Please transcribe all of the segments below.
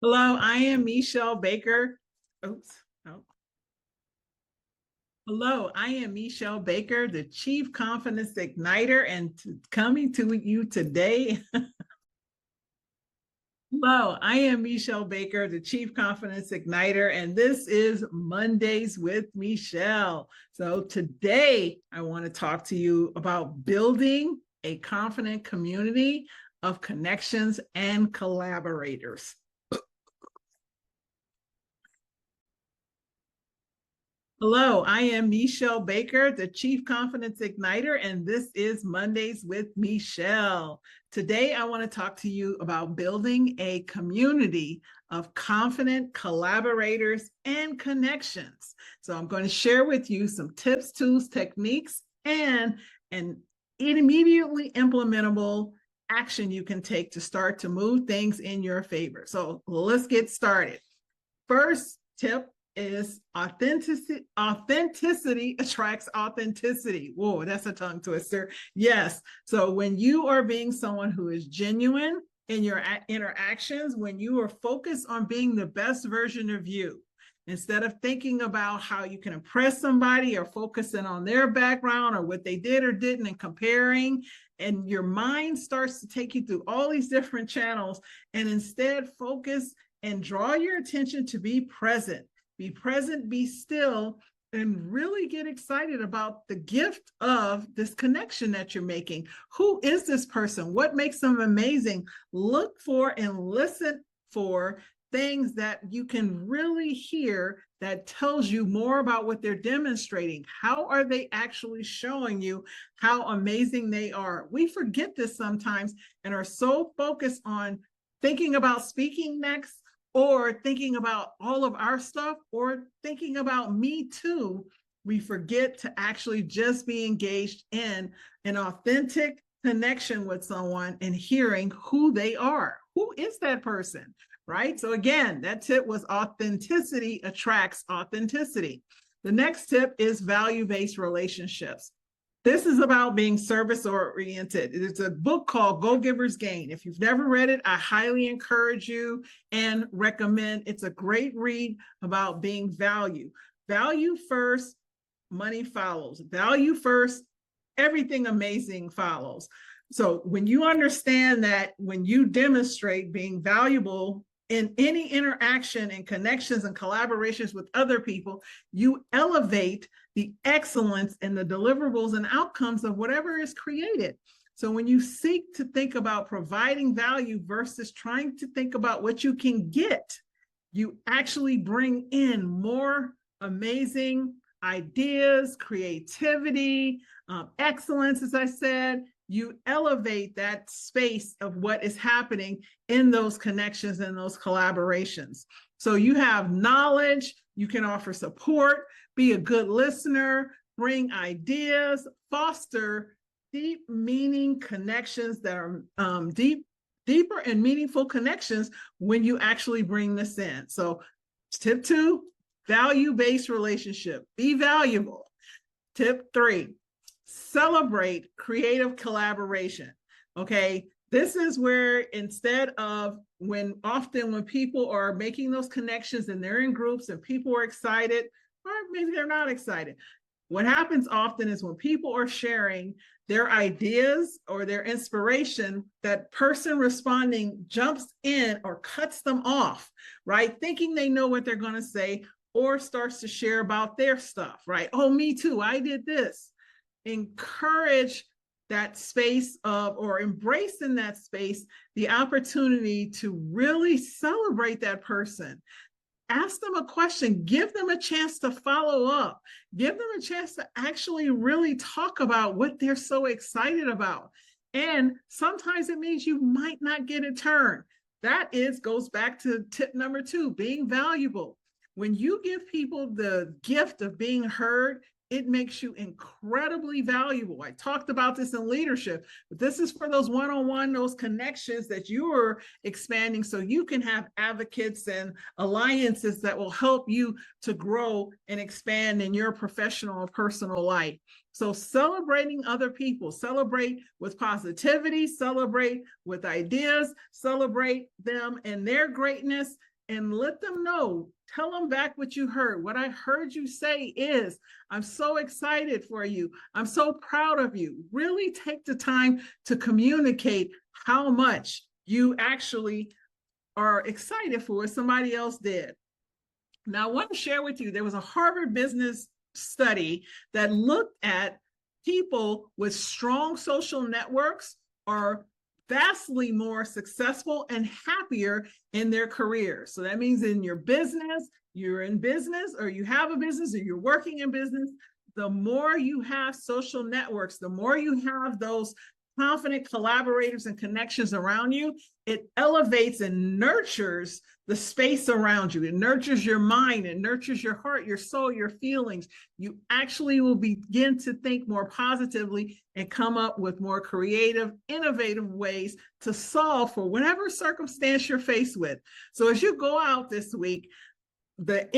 Hello, I am Meshell Baker. Oops. Oh. Hello, I am Meshell Baker, the Chief Confidence Igniter, and coming to you today. Hello, I am Meshell Baker, the Chief Confidence Igniter, and this is Mondays with Meshell. So today I want to talk to you about building a confident community of connections and collaborators. Hello, I am Meshell Baker, the Chief Confidence Igniter, and this is Mondays with Meshell. Today, I want to talk to you about building a community of confident collaborators and connections. So, I'm going to share with you some tips, tools, techniques, and an immediately implementable action you can take to start to move things in your favor. So, let's get started. First tip is authenticity. Authenticity attracts authenticity. Whoa, that's a tongue twister. Yes. So when you are being someone who is genuine in your interactions, when you are focused on being the best version of you, instead of thinking about how you can impress somebody or focusing on their background or what they did or didn't and comparing, and your mind starts to take you through all these different channels, and instead focus and draw your attention to be present. Be present, be still, and really get excited about the gift of this connection that you're making. Who is this person? What makes them amazing? Look for and listen for things that you can really hear that tells you more about what they're demonstrating. How are they actually showing you how amazing they are? We forget this sometimes and are so focused on thinking about speaking next, or thinking about all of our stuff, or thinking about me too. We forget to actually just be engaged in an authentic connection with someone and hearing who they are. Who is that person, right? So again, that tip was authenticity attracts authenticity. The next tip is value-based relationships. This is about being service oriented. It's a book called Go Giver's Gain. If you've never read it, I highly encourage you and recommend. It's a great read about being value. Value first, money follows. Value first, everything amazing follows. So when you understand that, when you demonstrate being valuable in any interaction and connections and collaborations with other people, you elevate the excellence and the deliverables and outcomes of whatever is created. So when you seek to think about providing value versus trying to think about what you can get, you actually bring in more amazing ideas, creativity, excellence, as I said. You elevate that space of what is happening in those connections and those collaborations. So you have knowledge, you can offer support, be a good listener, bring ideas, foster deep meaning connections that are deeper and meaningful connections when you actually bring this in. So tip 2, value-based relationship, be valuable. Tip 3, celebrate creative collaboration. Okay, this is where instead of when people are making those connections and they're in groups and people are excited, or maybe they're not excited. What happens often is when people are sharing their ideas or their inspiration, that person responding jumps in or cuts them off, right? Thinking they know what they're going to say, or starts to share about their stuff, right? Oh, me too, I did this. Encourage that space of, or embrace in that space, the opportunity to really celebrate that person. Ask them a question, give them a chance to follow up, give them a chance to actually really talk about what they're so excited about. And sometimes it means you might not get a turn. That goes back to tip number 2, being valuable. When you give people the gift of being heard, it makes you incredibly valuable. I talked about this in leadership, but this is for those one-on-one, those connections that you're expanding so you can have advocates and alliances that will help you to grow and expand in your professional and personal life. So celebrating other people, celebrate with positivity, celebrate with ideas, celebrate them and their greatness, and let them know, tell them back what you heard. What I heard you say is, I'm so excited for you. I'm so proud of you. Really take the time to communicate how much you actually are excited for what somebody else did. Now, I want to share with you, there was a Harvard Business study that looked at people with strong social networks are vastly more successful and happier in their careers. So that means in your business, you're in business, or you have a business, or you're working in business, the more you have social networks, the more you have those confident collaborators and connections around you, it elevates and nurtures the space around you. It nurtures your mind, it nurtures your heart, your soul, your feelings. You actually will begin to think more positively and come up with more creative, innovative ways to solve for whatever circumstance you're faced with. So as you go out this week, the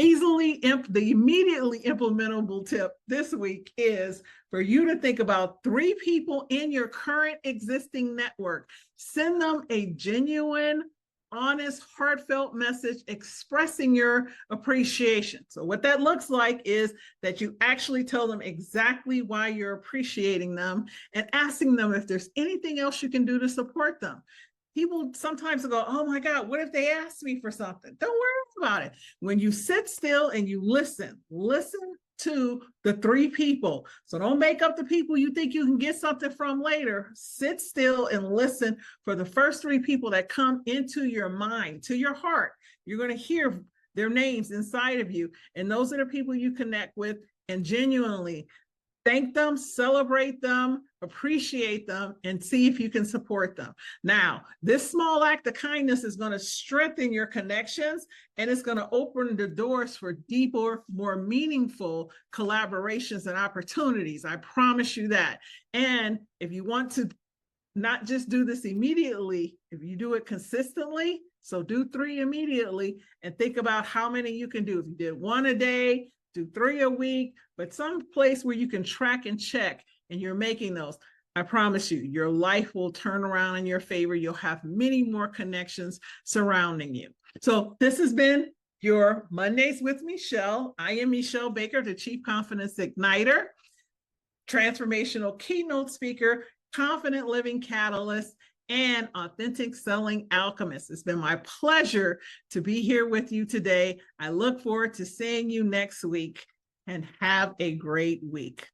immediately implementable tip this week is for you to think about 3 people in your current existing network. Send them a genuine, honest, heartfelt message expressing your appreciation. So what that looks like is that you actually tell them exactly why you're appreciating them and asking them if there's anything else you can do to support them. People sometimes go, oh my God, what if they ask me for something? Don't worry about it. When you sit still and you listen to the 3 people. So don't make up the people you think you can get something from later. Sit still and listen for the first 3 people that come into your mind, to your heart. You're going to hear their names inside of you. And those are the people you connect with, and genuinely thank them, celebrate them, appreciate them, and see if you can support them. Now, this small act of kindness is going to strengthen your connections, and it's going to open the doors for deeper, more meaningful collaborations and opportunities. I promise you that. And if you want to not just do this immediately, if you do it consistently, so do 3 immediately and think about how many you can do. If you did 1 a day, do 3 a week, but some place where you can track and check and you're making those. I promise you, your life will turn around in your favor. You'll have many more connections surrounding you. So this has been your Mondays with Meshell. I am Meshell Baker, the Chief Confidence Igniter, transformational keynote speaker, confident living catalyst, and authentic selling alchemist. It's been my pleasure to be here with you today. I look forward to seeing you next week, and have a great week.